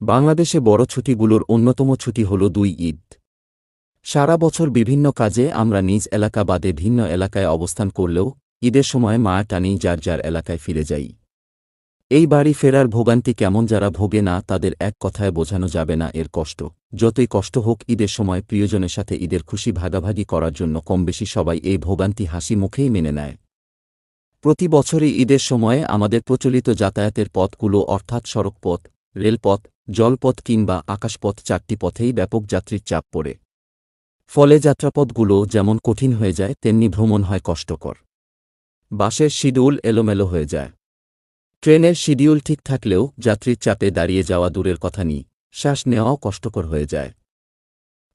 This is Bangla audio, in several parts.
বাংলাদেশে বড় ছুটিগুলোর অন্যতম ছুটি হল ২ ঈদ। সারা বছর বিভিন্ন কাজে আমরা নিজ এলাকা বাদে ভিন্ন এলাকায় অবস্থান করলেও ঈদের সময় মায়া টানি যার যার এলাকায় ফিরে যাই। এই বাড়ি ফেরার ভোগান্তি কেমন যারা ভোগে না তাদের এক কথায় বোঝানো যাবে না এর কষ্ট। যতই কষ্ট হোক ঈদের সময় প্রিয়জনের সাথে ঈদের খুশি ভাগাভাগি করার জন্য কমবেশি সবাই এই ভোগান্তি হাসি মুখেই মেনে নেয়। প্রতি বছরই ঈদের সময়ে আমাদের প্রচলিত যাতায়াতের পথগুলো অর্থাৎ সড়কপথ, রেলপথ, জলপথ কিংবা আকাশপথ ৪টি পথেই ব্যাপক যাত্রীর চাপ পড়ে। ফলে যাত্রাপথগুলো যেমন কঠিন হয়ে যায় তেমনি ভ্রমণ হয় কষ্টকর। বাসের শিডিউল এলোমেলো হয়ে যায়। ট্রেনের শিডিউল ঠিক থাকলেও যাত্রীর চাপে দাঁড়িয়ে যাওয়া দূরের কথা নিয়ে শ্বাস নেওয়াও কষ্টকর হয়ে যায়।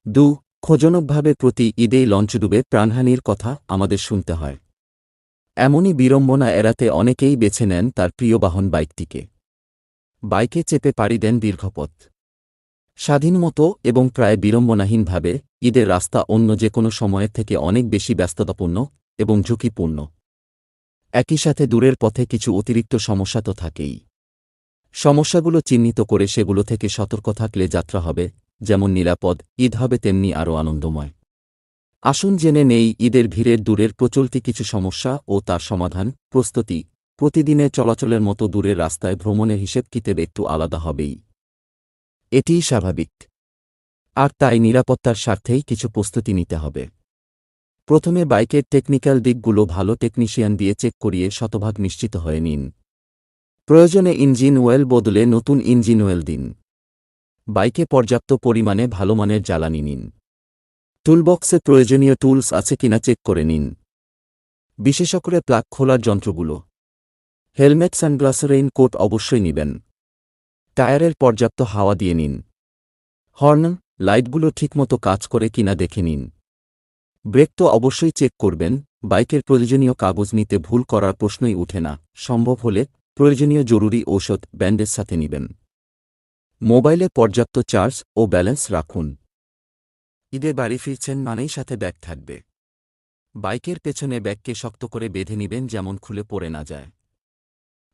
দুঃখজনকভাবে প্রতি ঈদেই লঞ্চ ডুবে প্রাণহানির কথা আমাদের শুনতে হয়। এমনই বিড়ম্বনা এড়াতে অনেকেই বেছে নেন তার প্রিয় বাহন বাইকটিকে। বাইকে চেপে পাড়ি দেন দীর্ঘপথ। স্বাধীনমতো এবং প্রায় বিড়ম্বনাহীনভাবে ঈদের রাস্তা অন্য যে কোনো সময়ের থেকে অনেক বেশি ব্যস্ততাপূর্ণ এবং ঝুঁকিপূর্ণ। একই সাথে দূরের পথে কিছু অতিরিক্ত সমস্যা তো থাকেই। সমস্যাগুলো চিহ্নিত করে সেগুলো থেকে সতর্ক থাকলে যাত্রা হবে যেমন নিরাপদ, ঈদ হবে তেমনি আরও আনন্দময়। আসুন জেনে নেই ঈদের ভিড়ের দূরের প্রচলতি কিছু সমস্যা ও তার সমাধান। প্রস্তুতি। প্রতিদিনের চলাচলের মতো দূরের রাস্তায় ভ্রমণের হিসেব কিতাব একটু আলাদা হবেই। এটিই স্বাভাবিক। আর তাই নিরাপত্তার স্বার্থেই কিছু প্রস্তুতি নিতে হবে। প্রথমে বাইকের টেকনিক্যাল দিকগুলো ভালো টেকনিশিয়ান দিয়ে চেক করিয়ে শতভাগ নিশ্চিত হয়ে নিন। প্রয়োজনে ইঞ্জিন অয়েল বদলে নতুন ইঞ্জিন অয়েল দিন। বাইকে পর্যাপ্ত পরিমাণে ভালো মানের জ্বালানি নিন। টুলবক্সে প্রয়োজনীয় টুলস আছে কিনা চেক করে নিন। বিশেষ করে প্লাগ খোলার যন্ত্রগুলো। হেলমেট, সানগ্লাস, রেইনকোট অবশ্যই নেবেন। টায়ারের পর্যাপ্ত হাওয়া দিয়ে নিন। হর্ন, লাইটগুলো ঠিকমতো কাজ করে কিনা দেখে নিন। ব্রেক তো অবশ্যই চেক করবেন। বাইকের প্রয়োজনীয় কাগজ নিতে ভুল করার প্রশ্নই ওঠে না। সম্ভব হলে প্রয়োজনীয় জরুরি ঔষধ ব্যান্ডেজ সাথে নেবেন। মোবাইলে পর্যাপ্ত চার্জ ও ব্যালেন্স রাখুন। ঈদে বাড়ি ফিরছেন মানেই সাথে ব্যাগ থাকবে। বাইকের পেছনে ব্যাগকে শক্ত করে বেঁধে নিবেন যেমন খুলে পড়ে না যায়।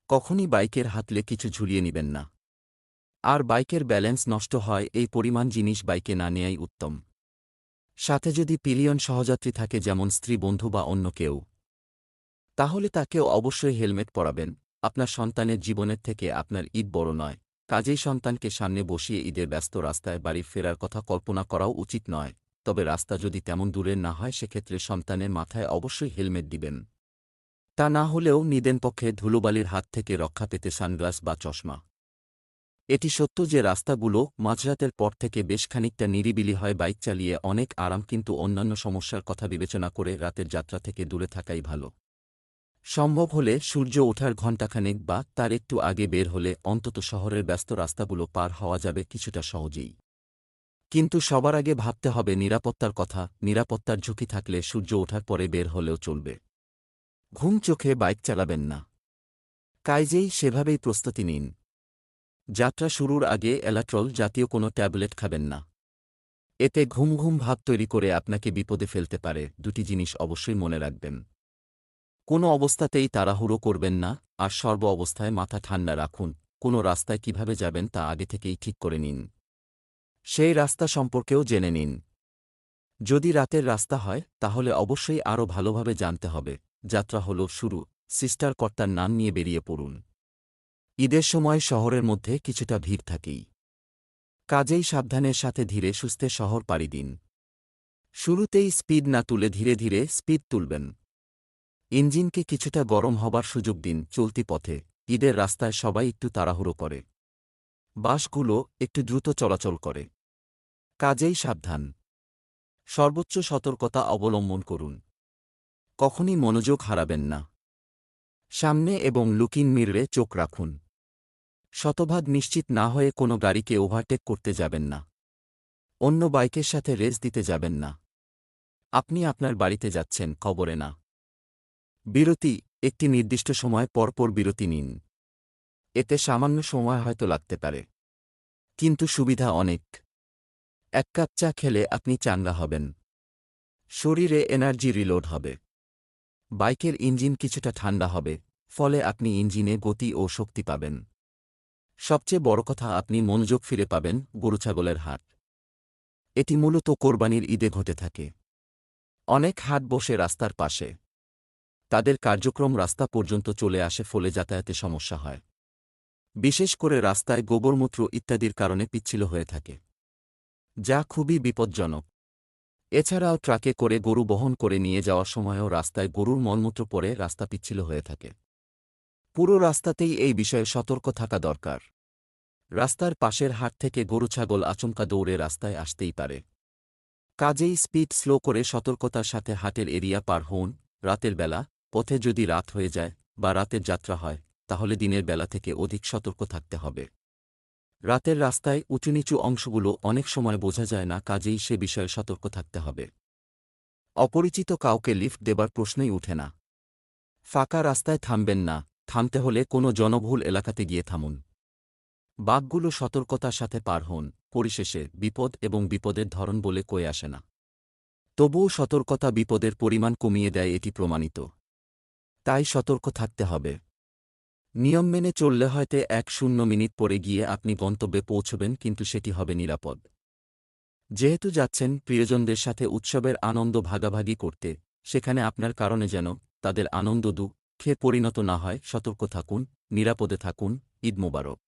কখনই বাইকের হাতলে কিছু ঝুলিয়ে নিবেন না। আর বাইকের ব্যালেন্স নষ্ট হয় এই পরিমাণ জিনিস বাইকে না নেয়াই উত্তম। সাথে যদি পিলিয়ন সহযাত্রী থাকে যেমন স্ত্রী, বন্ধু বা অন্য কেউ, তাহলে তাকেও অবশ্যই হেলমেট পরাবেন। আপনার সন্তানের জীবনের থেকে আপনার ঈদ বড় নয়, কাজেই সন্তানকে সামনে বসিয়ে ঈদের ব্যস্ত রাস্তায় বাড়ি ফেরার কথা কল্পনা করাও উচিত নয়। তবে রাস্তা যদি তেমন দূরের না হয় সেক্ষেত্রে সন্তানের মাথায় অবশ্যই হেলমেট দিবেন। তা না হলেও নিদেন পক্ষে ধুলোবালির হাত থেকে রক্ষা পেতে সানগ্লাস বা চশমা। এটি সত্য যে রাস্তাগুলো মাঝরাতের পর থেকে বেশ খানিকটা নিরিবিলি হয়। বাইক চালিয়ে অনেক আরাম, কিন্তু অন্যান্য সমস্যার কথা বিবেচনা করে রাতের যাত্রা থেকে দূরে থাকাই ভালো। সম্ভব হলে সূর্য ওঠার ঘণ্টাখানেক বা তার একটু আগে বের হলে অন্তত শহরের ব্যস্ত রাস্তাগুলো পার হওয়া যাবে কিছুটা সহজেই। কিন্তু সবার আগে ভাবতে হবে নিরাপত্তার কথা। নিরাপত্তার ঝুঁকি থাকলে সূর্য ওঠার পরে বের হলেও চলবে। ঘুম চোখে বাইক চালাবেন না। কাজেই সেভাবেই প্রস্তুতি নিন। যাত্রা শুরুর আগে অ্যালাট্রল জাতীয় কোনো ট্যাবলেট খাবেন না। এতে ঘুম ঘুম ভাব তৈরি করে আপনাকে বিপদে ফেলতে পারে। দুটি জিনিস অবশ্যই মনে রাখবেন। কোনো অবস্থাতেই তাড়াহুড়ো করবেন না, আর সর্ব অবস্থায় মাথা ঠান্ডা রাখুন। কোনো রাস্তায় কিভাবে যাবেন তা আগে থেকেই ঠিক করে নিন। সেই রাস্তা সম্পর্কেও জেনে নিন। যদি রাতের রাস্তা হয় তাহলে অবশ্যই আরও ভালোভাবে জানতে হবে। যাত্রা হলো শুরু। সিস্টার কর্তার নাম নিয়ে বেরিয়ে পড়ুন। ঈদের সময় শহরের মধ্যে কিছুটা ভিড় থাকেই। কাজেই সাবধানের সাথে ধীরে সুস্থে শহর পাড়ি দিন। শুরুতেই স্পিড না তুলে ধীরে ধীরে স্পিড তুলবেন। ইঞ্জিনকে কিছুটা গরম হবার সুযোগ দিন। চলতি পথে ঈদের রাস্তায় সবাই একটু তাড়াহুড়ো করে। বাসগুলো একটু দ্রুত চলাচল করে। কাজেই সাবধান। সর্বোচ্চ সতর্কতা অবলম্বন করুন। কখনই মনোযোগ হারাবেন না। সামনে এবং লুকিং মিররে চোখ রাখুন। শতভাগ নিশ্চিত না হয়ে কোনো গাড়িকে ওভারটেক করতে যাবেন না। অন্য বাইকের সাথে রেস দিতে যাবেন না। আপনি আপনার বাড়িতে যাচ্ছেন, খবরে না। বিরতি। একটি নির্দিষ্ট সময় পরপর বিরতি নিন। এতে সামান্য সময় হয়তো লাগতে পারে, কিন্তু সুবিধা অনেক। ১ কাপ চা খেলে আপনি চাঙ্গা হবেন। শরীরে এনার্জি রিলোড হবে। বাইকের ইঞ্জিন কিছুটা ঠান্ডা হবে, ফলে আপনি ইঞ্জিনে গতি ও শক্তি পাবেন। সবচেয়ে বড় কথা, আপনি মনোযোগ ফিরে পাবেন। গরু-ছাগলের হাট এটি মূলত কোরবানির ঈদে ঘটে থাকে। অনেক হাট বসে রাস্তার পাশে। তাদের কার্যক্রম রাস্তা পর্যন্ত চলে আসে, ফলে যাতায়াতে সমস্যা হয়। বিশেষ করে রাস্তায় গোবরমূত্র ইত্যাদির কারণে পিচ্ছিল হয়ে থাকে, যা খুবই বিপজ্জনক। এছাড়াও ট্রাকে করে গরু বহন করে নিয়ে যাওয়ার সময়ও রাস্তায় গরুর মলমূত্র পড়ে রাস্তা পিচ্ছিল হয়ে থাকে। পুরো রাস্তাতেই এই বিষয়ে সতর্ক থাকা দরকার। রাস্তার পাশের হাট থেকে গরু-ছাগল আচমকা দৌড়ে রাস্তায় আসতেই পারে। কাজেই স্পিড স্লো করে সতর্কতার সাথে হাটের এরিয়া পার হন। রাতের বেলা পথে যদি রাত হয়ে যায় বা রাতের যাত্রা হয়, তাহলে দিনের বেলা থেকে অধিক সতর্ক থাকতে হবে। রাতের রাস্তায় উঁচু-নিচু অংশগুলো অনেক সময় বোঝা যায় না, কাজেই সে বিষয়ে সতর্ক থাকতে হবে। অপরিচিত কাউকে লিফট দেবার প্রশ্নই ওঠে না। ফাঁকা রাস্তায় থামবেন না, থামতে হলে কোনো জনবহুল এলাকাতে গিয়ে থামুন। বাঘগুলো সতর্কতার সাথে পার হন। পরিশেষে বিপদ এবং বিপদের ধরন বলে কয়ে আসে না। তবুও সতর্কতা বিপদের পরিমাণ কমিয়ে দেয়, এটি প্রমাণিত। তাই সতর্ক থাকতে হবে। নিয়ম মেনে চললে হয়তো 1-0 মিনিট পরে গিয়ে আপনি গন্তব্যে পৌঁছবেন, কিন্তু সেটি হবে নিরাপদ। যেহেতু যাচ্ছেন প্রিয়জনদের সাথে উৎসবের আনন্দ ভাগাভাগি করতে, সেখানে আপনার কারণে যেন তাদের আনন্দ দুঃখে পরিণত না হয়। সতর্ক থাকুন, নিরাপদে থাকুন। ঈদ মোবারক।